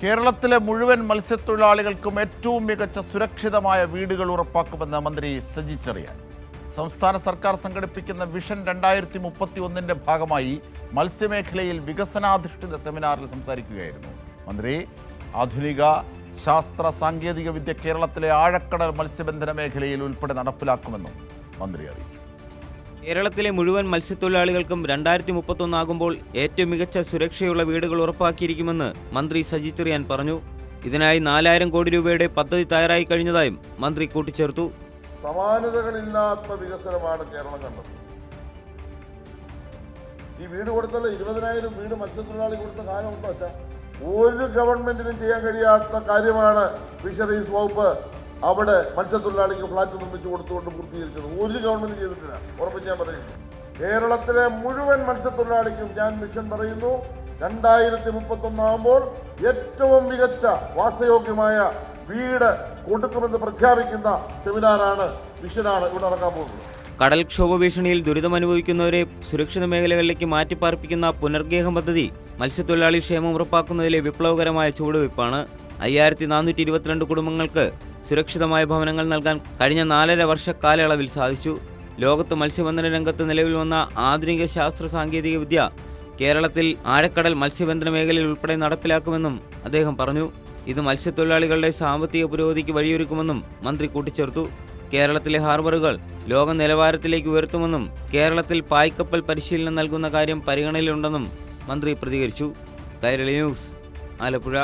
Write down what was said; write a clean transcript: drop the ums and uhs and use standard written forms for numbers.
കേരളത്തിലെ മുഴുവൻ മത്സ്യത്തൊഴിലാളികൾക്കും ഏറ്റവും മികച്ച സുരക്ഷിതമായ വീടുകൾ ഉറപ്പാക്കുമെന്ന് മന്ത്രി സജി ചെറിയാൻ. സംസ്ഥാന സർക്കാർ സംഘടിപ്പിക്കുന്ന വിഷൻ 2031 ഭാഗമായി മത്സ്യമേഖലയിൽ വികസനാധിഷ്ഠിത സെമിനാറിൽ സംസാരിക്കുകയായിരുന്നു മന്ത്രി. ആധുനിക ശാസ്ത്ര സാങ്കേതിക വിദ്യ കേരളത്തിലെ ആഴക്കടൽ മത്സ്യബന്ധന മേഖലയിൽ ഉൾപ്പെടെ നടപ്പിലാക്കുമെന്നും മന്ത്രി അറിയിച്ചു. കേരളത്തിലെ മുഴുവൻ മത്സ്യത്തൊഴിലാളികൾക്കും 2031 ആകുമ്പോൾ ഏറ്റവും മികച്ച സുരക്ഷയുള്ള വീടുകൾ ഉറപ്പാക്കിയിരിക്കുമെന്ന് മന്ത്രി സജി ചെറിയാൻ പറഞ്ഞു. ഇതിനായി 4000 കോടി രൂപയുടെ പദ്ധതി തയ്യാറായി കഴിഞ്ഞതായും മന്ത്രി കൂട്ടിച്ചേർത്തു. സമാനതകളില്ലാത്ത വികസനമാണ് കേരളം കണ്ടത്. ഈ വീട് കൊടുത്തല്ലോ 20,000 വീട് മത്സ്യത്തൊഴിലാളി കൊടുത്ത കാലമുണ്ടോ? ഒരു ഗവൺമെന്റിനും ചെയ്യാൻ കഴിയാത്ത കാര്യമാണ് ഫിഷറീസ് വകുപ്പ് അവിടെ മത്സ്യത്തൊഴിലാളിക്ക് ഫ്ലാറ്റ് നിർമ്മിച്ചു കൊടുത്തുകൊണ്ട് പൂർത്തീകരിച്ചത്. ഒരു ഗവൺമെന്റ് ചെയ്തിട്ടില്ല. ഉറപ്പിച്ച് ഞാൻ പറയുന്നു, കേരളത്തിലെ മുഴുവൻ മത്സ്യത്തൊഴിലാളിക്കും ഞാൻ മിഷൻ പറയുന്നു, 2031 ആകുമ്പോൾ ഏറ്റവും മികച്ച വാസയോഗ്യമായ വീട് കൊടുക്കുമെന്ന് പ്രഖ്യാപിക്കുന്ന സെമിനാറാണ്, മിഷനാണ് ഇവിടെ നടക്കാൻ പോകുന്നത്. കടൽക്ഷോഭ ഭീഷണിയിൽ ദുരിതമനുഭവിക്കുന്നവരെ സുരക്ഷിത മേഖലകളിലേക്ക് മാറ്റിപ്പാർപ്പിക്കുന്ന പുനർഗേഹം പദ്ധതി മത്സ്യത്തൊഴിലാളി ക്ഷേമം ഉറപ്പാക്കുന്നതിലെ വിപ്ലവകരമായ ചുവടുവയ്പ്പാണ്. 5422 കുടുംബങ്ങൾക്ക് സുരക്ഷിതമായ ഭവനങ്ങൾ നൽകാൻ കഴിഞ്ഞ 4.5 വർഷ കാലയളവിൽ സാധിച്ചു. ലോകത്ത് മത്സ്യബന്ധന രംഗത്ത് നിലവിൽ വന്ന ആധുനിക ശാസ്ത്ര സാങ്കേതിക വിദ്യ കേരളത്തിൽ ആഴക്കടൽ മത്സ്യബന്ധന മേഖലയിൽ ഉൾപ്പെടെ നടപ്പിലാക്കുമെന്നും അദ്ദേഹം പറഞ്ഞു. ഇത് മത്സ്യത്തൊഴിലാളികളുടെ സാമ്പത്തിക പുരോഗതിക്ക് വഴിയൊരുക്കുമെന്നും മന്ത്രി കൂട്ടിച്ചേർത്തു. കേരളത്തിലെ ഹാർബറുകൾ ലോക നിലവാരത്തിലേക്ക് ഉയർത്തുമെന്നും കേരളത്തിൽ പായ്ക്കപ്പൽ പരിശീലനം നൽകുന്ന കാര്യം പരിഗണനയിലുണ്ടെന്നും മന്ത്രി പ്രതികരിച്ചു. കൈരളി ന്യൂസ്, ആലപ്പുഴ.